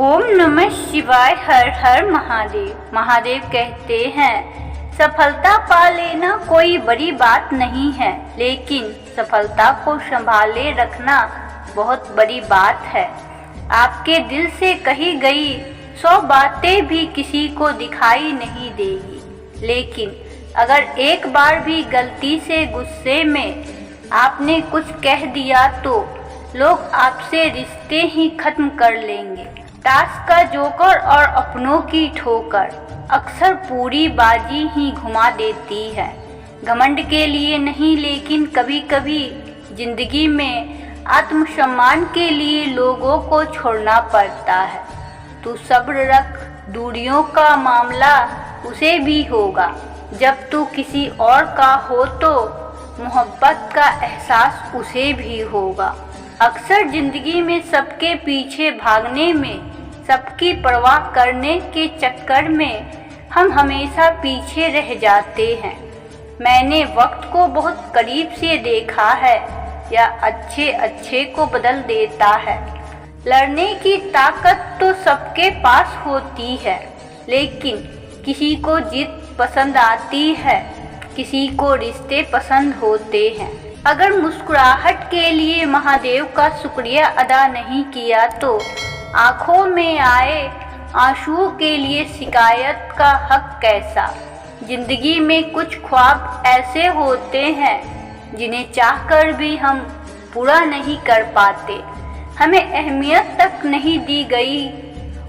ओम नमः शिवाय। हर हर महादेव। महादेव कहते हैं सफलता पा लेना कोई बड़ी बात नहीं है, लेकिन सफलता को संभाले रखना बहुत बड़ी बात है। आपके दिल से कही गई 100 बातें भी किसी को दिखाई नहीं देगी, लेकिन अगर एक बार भी गलती से गुस्से में आपने कुछ कह दिया तो लोग आपसे रिश्ते ही खत्म कर लेंगे। ताश का जोकर और अपनों की ठोकर अक्सर पूरी बाजी ही घुमा देती है। घमंड के लिए नहीं, लेकिन कभी कभी जिंदगी में आत्मसम्मान के लिए लोगों को छोड़ना पड़ता है। तू सब्र रख, दूरियों का मामला उसे भी होगा। जब तू किसी और का हो तो मोहब्बत का एहसास उसे भी होगा। अक्सर जिंदगी में सबके पीछे भागने में, सबकी परवाह करने के चक्कर में हम हमेशा पीछे रह जाते हैं। मैंने वक्त को बहुत करीब से देखा है, या अच्छे को बदल देता है। लड़ने की ताकत तो सबके पास होती है, लेकिन किसी को जीत पसंद आती है, किसी को रिश्ते पसंद होते हैं। अगर मुस्कुराहट के लिए महादेव का शुक्रिया अदा नहीं किया तो आंखों में आए आंसुओं के लिए शिकायत का हक कैसा। जिंदगी में कुछ ख्वाब ऐसे होते हैं जिन्हें चाहकर भी हम पूरा नहीं कर पाते। हमें अहमियत तक नहीं दी गई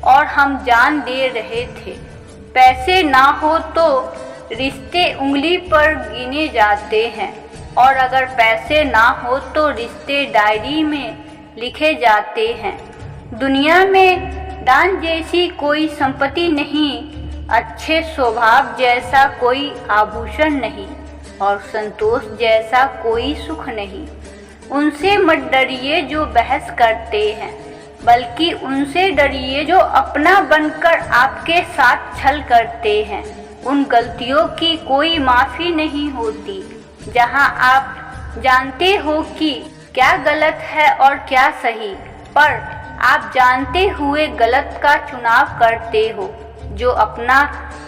और हम जान दे रहे थे। पैसे ना हो तो रिश्ते उंगली पर गिने जाते हैं, और अगर पैसे ना हो तो रिश्ते डायरी में लिखे जाते हैं। दुनिया में दान जैसी कोई संपत्ति नहीं, अच्छे स्वभाव जैसा कोई आभूषण नहीं, और संतोष जैसा कोई सुख नहीं। उनसे मत डरिए जो बहस करते हैं, बल्कि उनसे डरिए जो अपना बनकर आपके साथ छल करते हैं। उन गलतियों की कोई माफ़ी नहीं होती जहां आप जानते हो कि क्या गलत है और क्या सही, पर आप जानते हुए गलत का चुनाव करते हो। जो अपना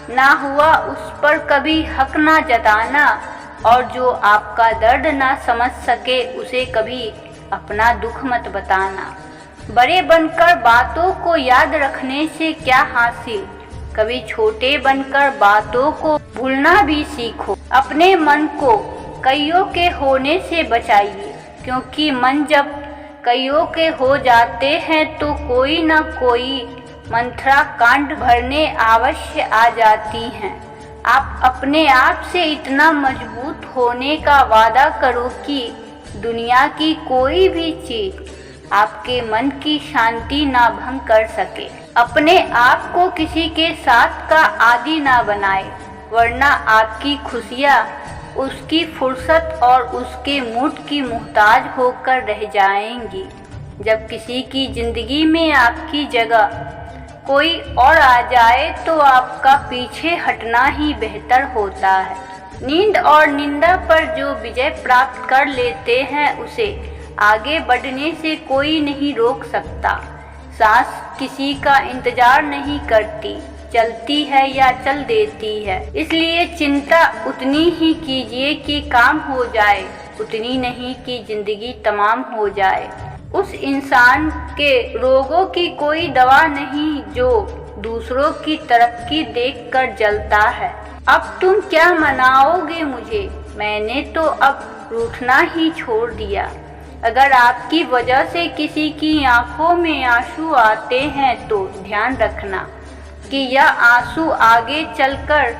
ना हुआ उस पर कभी हक ना जताना, और जो आपका दर्द ना समझ सके उसे कभी अपना दुख मत बताना। बड़े बनकर बातों को याद रखने से क्या हासिल, कभी छोटे बनकर बातों को भूलना भी सीखो। अपने मन को कईयों के होने से बचाइए, क्योंकि मन जब कईयों के हो जाते हैं तो कोई ना कोई मंत्रा कांड भरने अवश्य आ जाती हैं। आप अपने आप से इतना मजबूत होने का वादा करो कि दुनिया की कोई भी चीज आपके मन की शांति ना भंग कर सके। अपने आप को किसी के साथ का आदी ना बनाए, वरना आपकी खुशियाँ उसकी फुर्सत और उसके मूड की मुहताज होकर रह जाएंगी। जब किसी की जिंदगी में आपकी जगह कोई और आ जाए तो आपका पीछे हटना ही बेहतर होता है। नींद और निंदा पर जो विजय प्राप्त कर लेते हैं उसे आगे बढ़ने से कोई नहीं रोक सकता। सांस किसी का इंतजार नहीं करती, चलती है या चल देती है। इसलिए चिंता उतनी ही कीजिए कि काम हो जाए, उतनी नहीं कि जिंदगी तमाम हो जाए। उस इंसान के रोगों की कोई दवा नहीं जो दूसरों की तरक्की देखकर जलता है। अब तुम क्या मनाओगे मुझे, मैंने तो अब रूठना ही छोड़ दिया। अगर आपकी वजह से किसी की आंखों में आंसू आते हैं तो ध्यान रखना कि यह आंसू आगे चलकर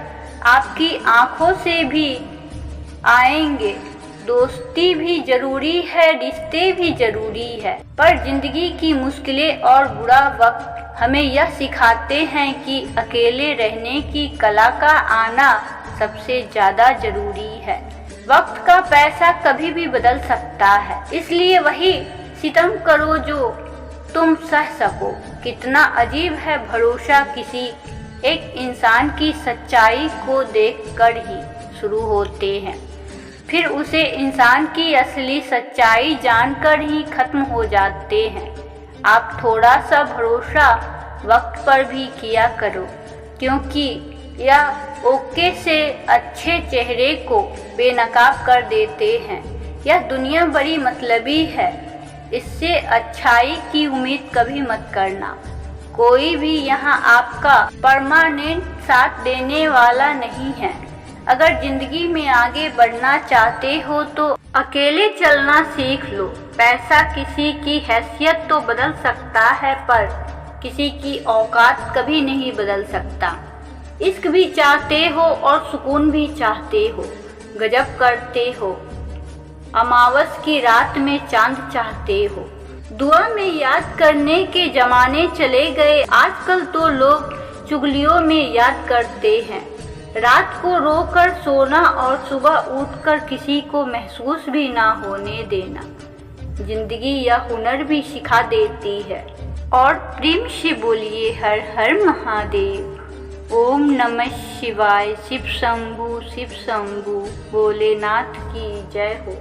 आपकी आंखों से भी आएंगे। दोस्ती भी जरूरी है, रिश्ते भी जरूरी है, पर जिंदगी की मुश्किलें और बुरा वक्त हमें यह सिखाते हैं कि अकेले रहने की कला का आना सबसे ज़्यादा जरूरी है। वक्त का पैसा कभी भी बदल सकता है, इसलिए वही सितम करो जो तुम सह सको। कितना अजीब है भरोसा किसी एक इंसान की सच्चाई को देखकर ही शुरू होते हैं, फिर उसे इंसान की असली सच्चाई जानकर ही खत्म हो जाते हैं। आप थोड़ा सा भरोसा वक्त पर भी किया करो, क्योंकि यह ओके से अच्छे चेहरे को बेनकाब कर देते हैं। यह दुनिया बड़ी मतलबी है, इससे अच्छाई की उम्मीद कभी मत करना। कोई भी यहाँ आपका परमानेंट साथ देने वाला नहीं है। अगर जिंदगी में आगे बढ़ना चाहते हो तो अकेले चलना सीख लो। पैसा किसी की हैसियत तो बदल सकता है, पर किसी की औकात कभी नहीं बदल सकता। इश्क भी चाहते हो और सुकून भी चाहते हो, गजब करते हो। अमावस की रात में चांद चाहते हो। दुआ में याद करने के जमाने चले गए, आजकल तो लोग चुगलियों में याद करते हैं। रात को रोकर सोना और सुबह उठकर किसी को महसूस भी ना होने देना। जिंदगी यह हुनर भी सिखा देती है। और प्रेम से बोलिए हर हर महादेव। ओम नमः शिवाय। शिव शंभु भोलेनाथ की जय हो।